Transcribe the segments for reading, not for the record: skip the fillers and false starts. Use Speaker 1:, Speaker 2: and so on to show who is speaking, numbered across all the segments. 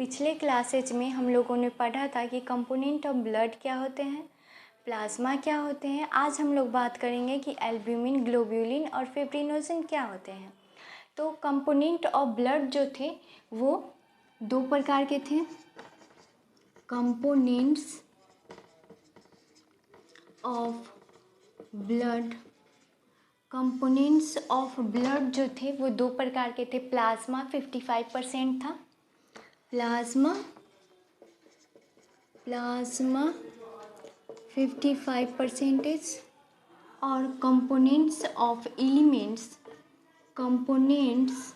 Speaker 1: पिछले क्लासेज में हम लोगों ने पढ़ा था कि कंपोनेंट ऑफ ब्लड क्या होते हैं, प्लाज्मा क्या होते हैं। आज हम लोग बात करेंगे कि एल्ब्यूमिन, ग्लोब्यूलिन और फिब्रिनोजन क्या होते हैं। तो कंपोनेंट ऑफ ब्लड जो थे वो दो प्रकार के थे। Components of blood, components of blood जो थे वो दो प्रकार के थे। प्लाज्मा 55% था, प्लाज्मा 55% और components of elements, components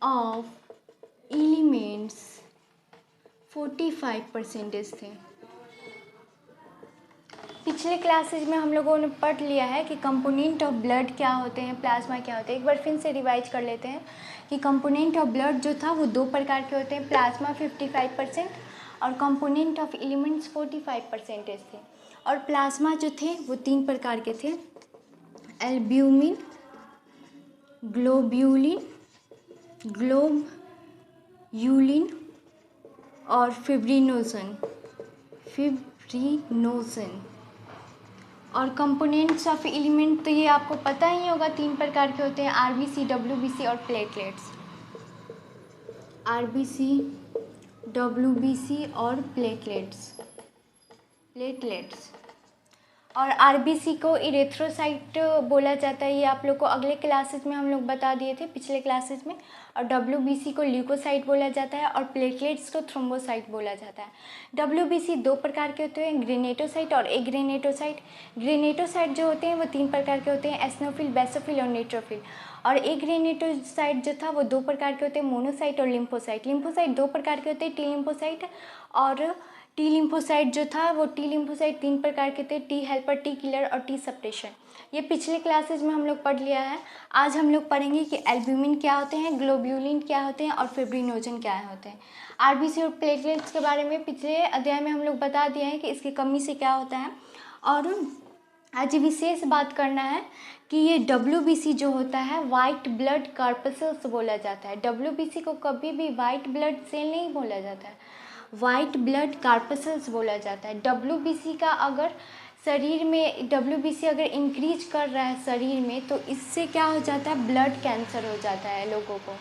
Speaker 1: of elements 45% थे। पिछले क्लासेज में हम लोगों ने पढ़ लिया है कि कंपोनेंट ऑफ ब्लड क्या होते हैं, प्लाज्मा क्या होते हैं। एक बार फिर से रिवाइज कर लेते हैं कि कंपोनेंट ऑफ ब्लड जो था वो दो प्रकार के होते हैं। प्लाज्मा 55% और कंपोनेंट ऑफ एलिमेंट्स 45% थे। और प्लाज्मा जो थे वो तीन प्रकार के थे, एल्ब्यूमिन, ग्लोब्यूलिन, ग्लोब्यूलिन और फिब्रिनोजन। और कंपोनेंट्स ऑफ एलिमेंट तो ये आपको पता ही होगा, तीन प्रकार के होते हैं, आरबीसी, डब्ल्यूबीसी और प्लेटलेट्स। आरबीसी, डब्ल्यूबीसी और प्लेटलेट्स। और आरबीसी को इरेथ्रोसाइट बोला जाता है, ये आप लोग को अगले क्लासेस में हम लोग बता दिए थे पिछले क्लासेस में। और डब्ल्यूबीसी को ल्यूकोसाइट बोला जाता है और प्लेटलेट्स को थ्रोम्बोसाइट बोला जाता है। डब्ल्यूबीसी दो प्रकार के होते हैं, ग्रेनेटोसाइट और एग्रेनेटोसाइट। ग्रेनेटोसाइट जो होते हैं वो तीन प्रकार के होते हैं, एस्नोफिल, बेसोफिल और न्यूट्रोफिल। और एग्रेनेटोसाइट जो था वो दो प्रकार के होते हैं, मोनोसाइट और लिम्फोसाइट। लिम्फोसाइट दो प्रकार के होते हैं, टी लिम्फोसाइट और टी लिम्फोसाइट जो था वो टी लिम्फोसाइट तीन प्रकार के थे, टी हेल्पर, टी किलर और टी सप्रेशन। ये पिछले क्लासेज में हम लोग पढ़ लिया है। आज हम लोग पढ़ेंगे कि एल्ब्यूमिन क्या होते हैं, ग्लोब्यूलिन क्या होते हैं और फिब्रिनोजन क्या होते हैं। आरबीसी और प्लेटलेट्स के बारे में पिछले अध्याय में हम लोग बता दिए हैं कि इसकी कमी से क्या होता है। और आज विशेष बात करना है कि ये डब्ल्यूबीसी जो होता है वाइट ब्लड कॉर्पसेल्स बोला जाता है। डब्ल्यूबीसी को कभी भी वाइट ब्लड सेल नहीं बोला जाता है, वाइट ब्लड कॉर्पसेल्स बोला जाता है। डब्ल्यूबीसी का अगर शरीर में डब्ल्यूबीसी अगर इंक्रीज कर रहा है शरीर में तो इससे क्या हो जाता है, ब्लड कैंसर हो जाता है लोगों को।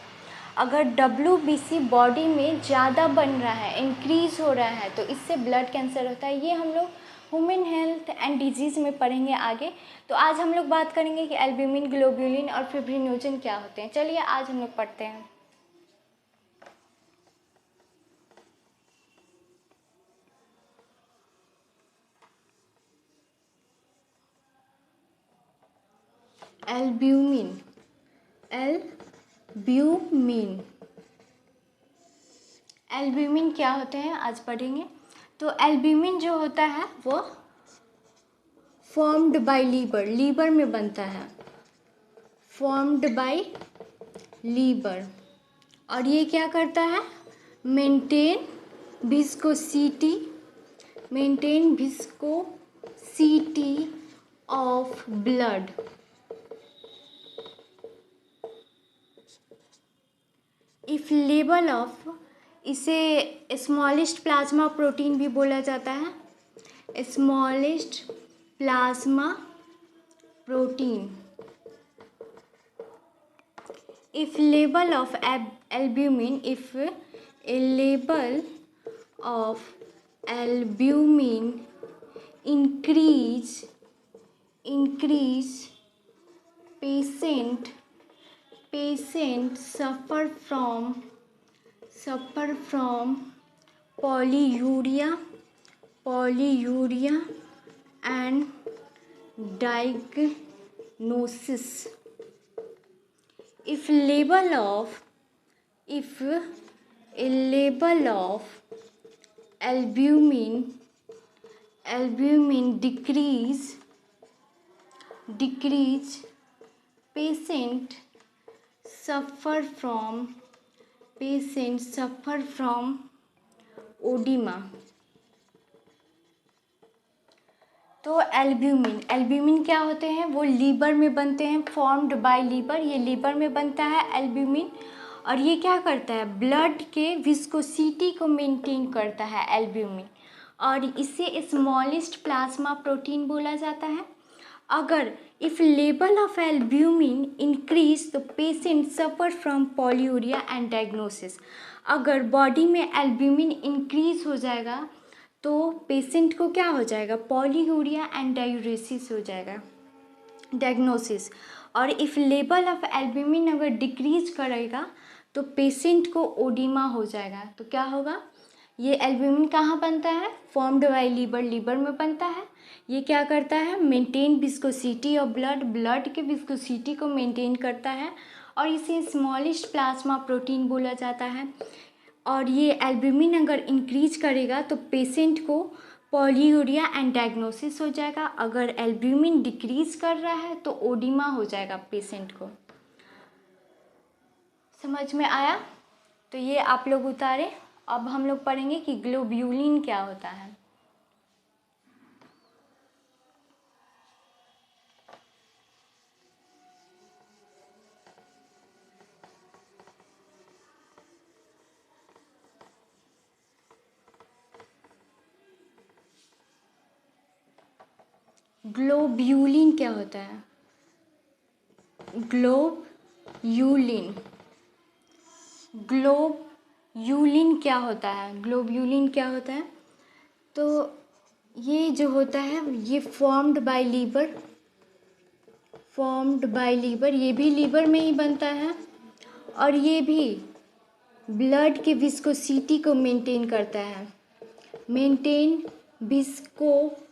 Speaker 1: अगर डब्ल्यूबीसी बॉडी में ज़्यादा बन रहा है, इंक्रीज हो रहा है तो इससे ब्लड कैंसर होता है। ये हम लोग ह्यूमन हेल्थ एंड डिजीज़ में पढ़ेंगे आगे। तो आज हम लोग बात करेंगे कि एल्ब्यूमिन, ग्लोब्यूलिन और फिब्रिनोजन क्या होते हैं। चलिए आज हम लोग पढ़ते हैं। एल्ब्यूमिन, एल्ब्यूमिन क्या होते हैं आज पढ़ेंगे। तो एल्ब्यूमिन जो होता है वो फॉर्म्ड बाय लीवर में बनता है, फॉर्म्ड बाय लीवर। और ये क्या करता है, maintain viscosity of blood. If level of, इसे स्मॉलेस्ट प्लाज्मा प्रोटीन भी बोला जाता है, smallest plasma protein. If level of albumin, if A level of albumin increase patient suffer from polyuria and diagnosis. If a level of albumin decrease, patient suffer from oedema. तो albumin क्या होते हैं, वो liver में बनते हैं, formed by liver. ये liver में बनता है एल्ब्यूमिन। और ये क्या करता है, ब्लड के विस्कोसिटी को मेंटेन करता है एल्ब्यूमिन, और इसे स्मॉलेस्ट प्लाज्मा प्रोटीन बोला जाता है। अगर if level of albumin increase तो patient suffer from polyuria and diagnosis. अगर बॉडी में एल्ब्यूमिन इंक्रीज हो जाएगा तो पेशेंट को क्या हो जाएगा, पॉलीयूरिया एंड डायूरेसिस हो जाएगा, डायग्नोसिस। और इफ़ लेवल ऑफ एल्ब्यूमिन अगर डिक्रीज करेगा तो पेशेंट को ओडिमा हो जाएगा। तो क्या होगा, ये एल्ब्यूमिन कहाँ बनता है, फॉर्म्ड बाय लीवर, लीवर में बनता है। ये क्या करता है, maintain viscosity of blood, blood के विस्कोसिटी को मेंटेन करता है, और इसे स्मॉलेस्ट प्लाज्मा प्रोटीन बोला जाता है। और ये एल्ब्यूमिन अगर इंक्रीज करेगा तो पेशेंट को पॉलीयूरिया एंड डायग्नोसिस हो जाएगा। अगर एल्ब्यूमिन डिक्रीज कर रहा है तो ओडिमा हो जाएगा पेशेंट को। समझ में आया? तो ये आप लोग उतारे। अब हम लोग पढ़ेंगे कि ग्लोब्यूलिन क्या होता है। ग्लोब्यूलिन क्या होता है, ग्लोब्यूलिन, ग्लोब्यूलिन क्या होता है, ग्लोब्यूलिन क्या होता है, तो ये जो होता है ये formed by liver, formed by liver, ये भी लीवर में ही बनता है, और ये भी ब्लड के विस्कोसिटी को मेंटेन करता है, मेंटेन विस्कोसिटी